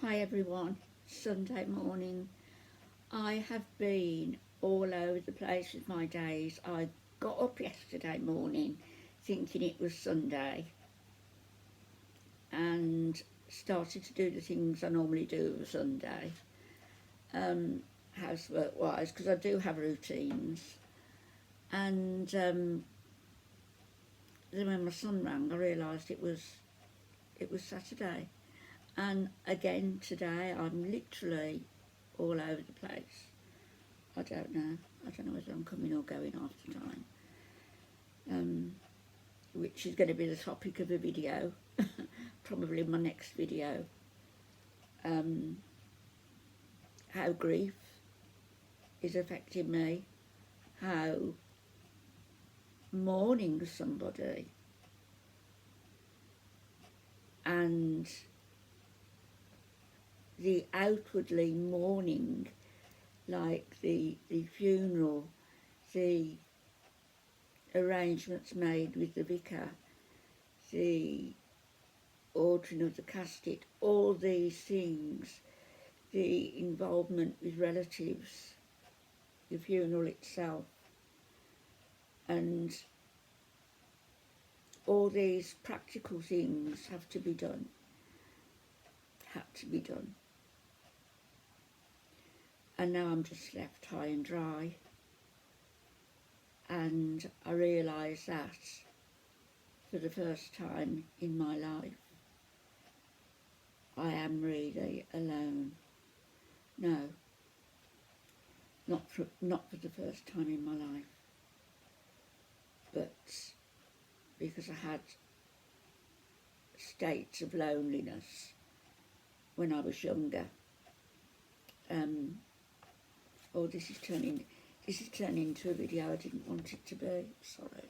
Hi everyone, Sunday morning. I have been all over the place with my days. I got up yesterday morning thinking it was Sunday and started to do the things I normally do on a Sunday, housework wise, because I do have routines. And then when my son rang, I realised it was Saturday. And again today, I'm literally all over the place. I don't know whether I'm coming or going half the time, which is going to be the topic of a video, probably my next video. How grief is affecting me, how mourning somebody and the outwardly mourning, like the funeral, the arrangements made with the vicar, the ordering of the casket, all these things, the involvement with relatives, the funeral itself, and all these practical things had to be done. And now I'm just left high and dry, and I realise that for the first time in my life I am really alone. No, not for the first time in my life, but because I had states of loneliness when I was younger. This is turning into a video I didn't want it to be, sorry.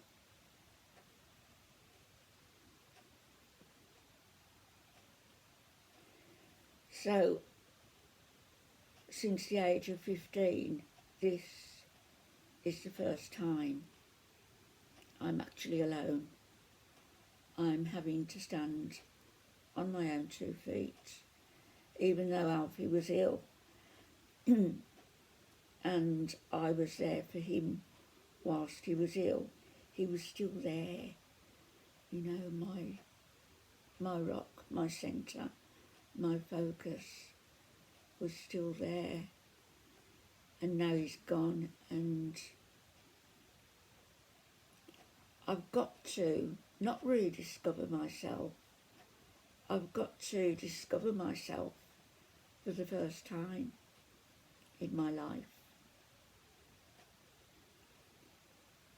So, since the age of 15, this is the first time I'm actually alone. I'm having to stand on my own 2 feet, even though Alfie was ill. And I was there for him whilst he was ill. He was still there, you know, my rock, my centre, my focus was still there. And now he's gone, and I've got to not rediscover myself. I've got to discover myself for the first time in my life.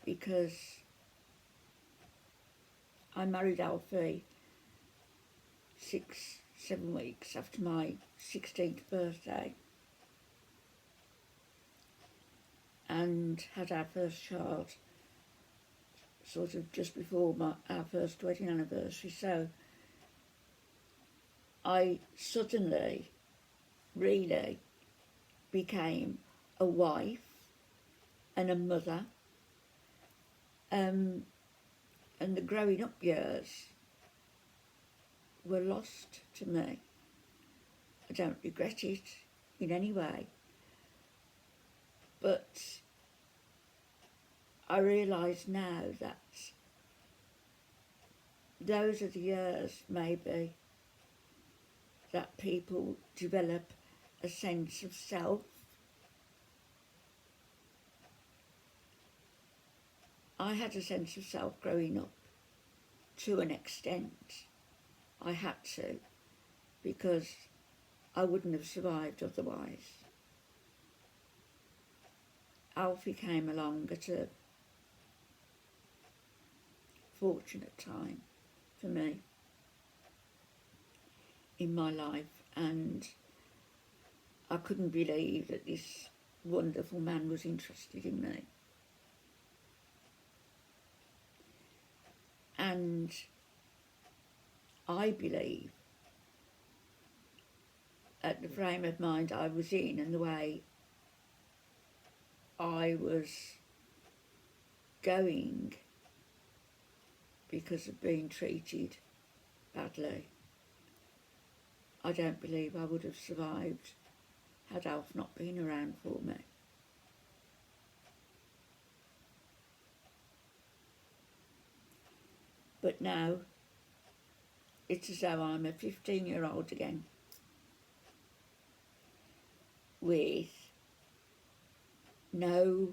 Because I married Alfie 6-7 weeks after my 16th birthday and had our first child sort of just before our first wedding anniversary. So I suddenly really became a wife and a mother, and the growing up years were lost to me. I don't regret it in any way, but I realise now that those are the years, maybe, that people develop a sense of self. I had a sense of self growing up to an extent. I had to, because I wouldn't have survived otherwise. Alfie came along at a fortunate time for me in my life, and I couldn't believe that this wonderful man was interested in me. And I believe at the frame of mind I was in and the way I was going because of being treated badly, I don't believe I would have survived had Alf not been around for me. But now it's as though I'm a 15-year-old again, with no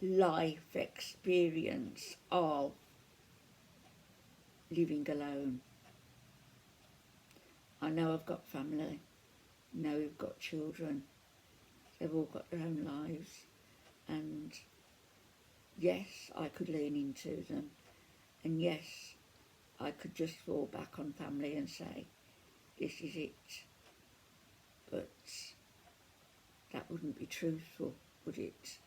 life experience of living alone. I know I've got family, I know we've got children, they've all got their own lives, and yes, I could lean into them, and yes, I could just fall back on family and say, this is it, but that wouldn't be truthful, would it?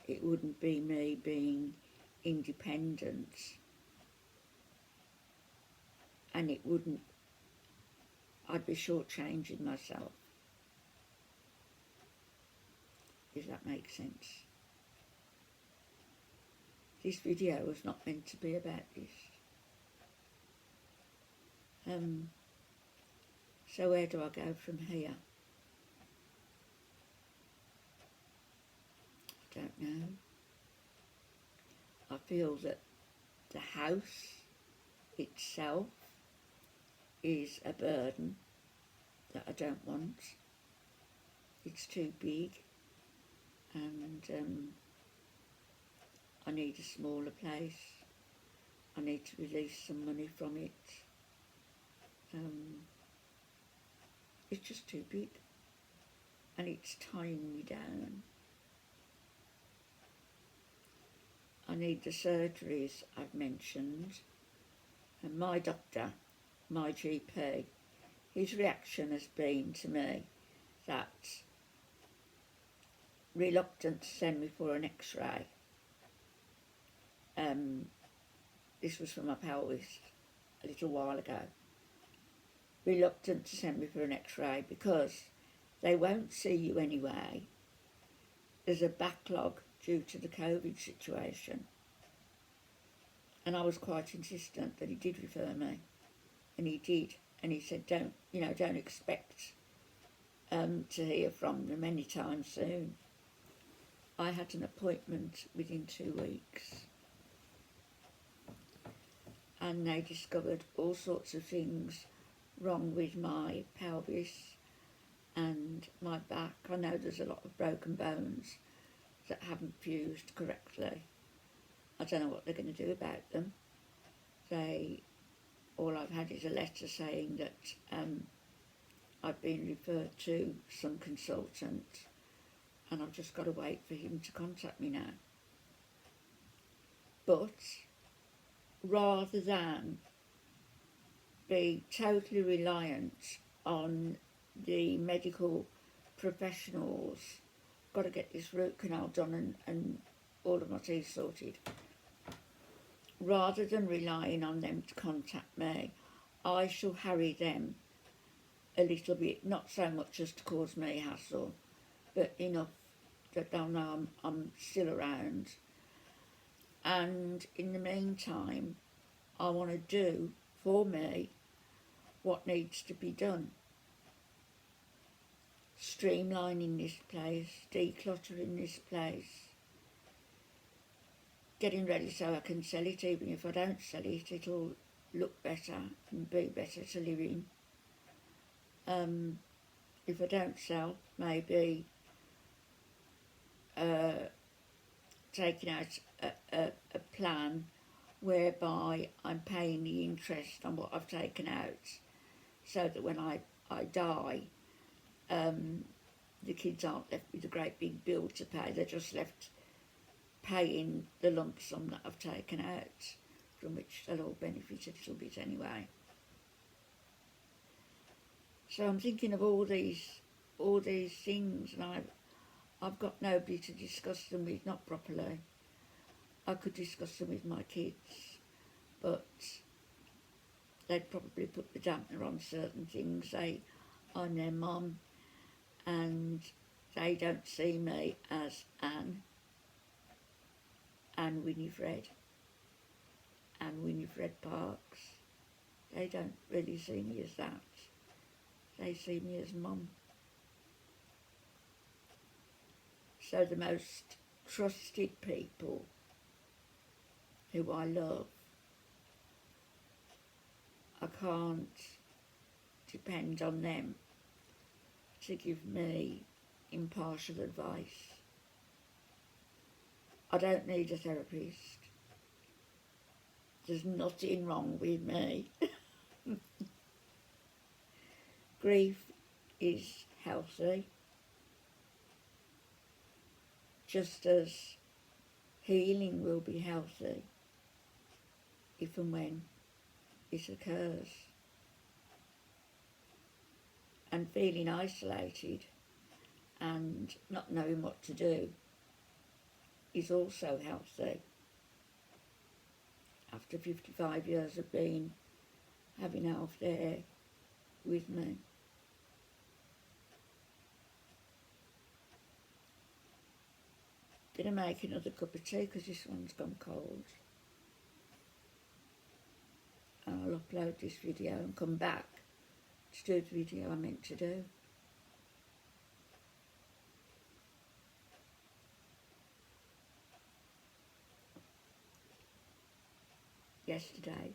It wouldn't be me being independent, and it wouldn't, I'd be shortchanging myself, if that makes sense. This video was not meant to be about this. So where do I go from here? I don't know. I feel that the house itself is a burden that I don't want. It's too big, and I need a smaller place. I need to release some money from it. It's just too big, and it's tying me down. I need the surgeries I've mentioned, and my doctor, my GP, his reaction has been to me that reluctant to send me for an x-ray. This was from my pelvis a little while ago. Reluctant to send me for an x-ray because they won't see you anyway. There's a backlog due to the COVID situation. And I was quite insistent that he did refer me. And he did. And he said, don't expect to hear from them anytime soon. I had an appointment within 2 weeks. And they discovered all sorts of things wrong with my pelvis and my back. I know there's a lot of broken bones that haven't fused correctly. I don't know what they're going to do about them. All I've had is a letter saying that I've been referred to some consultant, and I've just got to wait for him to contact me now. But rather than be totally reliant on the medical professionals, got to get this root canal done and all of my teeth sorted, rather than relying on them to contact me, I shall harry them a little bit, not so much as to cause me hassle, but enough that they'll know I'm still around. And in the meantime, I want to do for me what needs to be done. Streamlining this place, decluttering this place, getting ready so I can sell it. Even if I don't sell it, it'll look better and be better to live in. If I don't sell, maybe taking out a plan whereby I'm paying the interest on what I've taken out, so that when I die, the kids aren't left with a great big bill to pay. They're just left paying the lump sum that I've taken out, from which they'll all benefit a little bit anyway. So I'm thinking of all these things, and I've got nobody to discuss them with, not properly. I could discuss them with my kids, but they'd probably put the dampener on certain things. I'm their mum, and they don't see me as Anne Winifred Parks. They don't really see me as that. They see me as mum. So the most trusted people who I love, I can't depend on them to give me impartial advice. I don't need a therapist. There's nothing wrong with me. Grief is healthy, just as healing will be healthy if and when it occurs. And feeling isolated and not knowing what to do is also healthy. After 55 years of having Alf there with me. Gonna make another cup of tea because this one's gone cold. And I'll upload this video and come back to do the video I meant to do. Yesterday,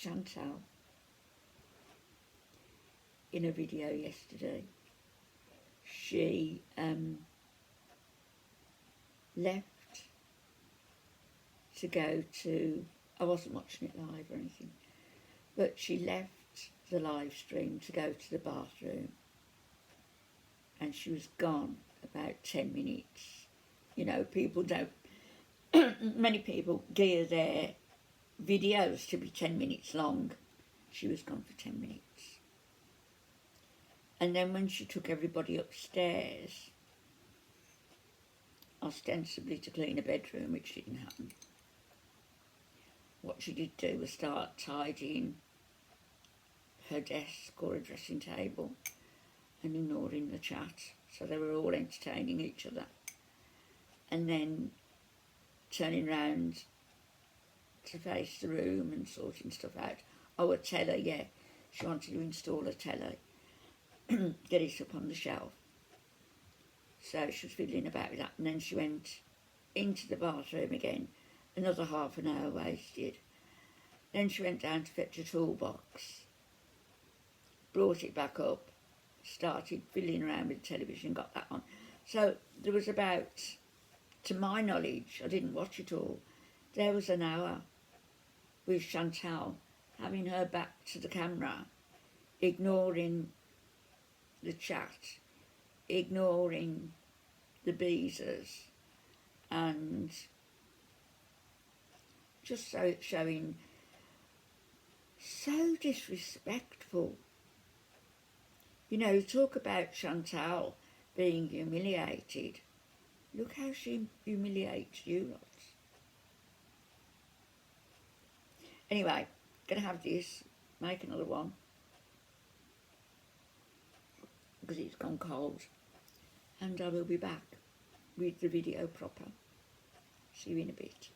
Chantal, in a video yesterday, she left to go to, I wasn't watching it live or anything, but she left the live stream to go to the bathroom, and she was gone about 10 minutes. You know, people don't, many people gear their videos to be 10 minutes long. She was gone for 10 minutes. And then when she took everybody upstairs, ostensibly to clean a bedroom, which didn't happen, what she did do was start tidying her desk or her dressing table and ignoring the chat. So they were all entertaining each other. And then turning round to face the room and sorting stuff out. Oh, a telly, yeah. She wanted to install a telly, get it up on the shelf. So she was fiddling about with that, and then she went into the bathroom again. Another half an hour wasted. Then she went down to fetch a toolbox, brought it back up, started fiddling around with the television, got that on. So there was about, to my knowledge, I didn't watch it all, there was an hour with Chantal having her back to the camera, ignoring the chat, ignoring the Beezers, and just so showing so disrespectful. You know, talk about Chantal being humiliated. Look how she humiliates you lot. Anyway, gonna have this, make another one, because it's gone cold, and I will be back with the video proper. See you in a bit.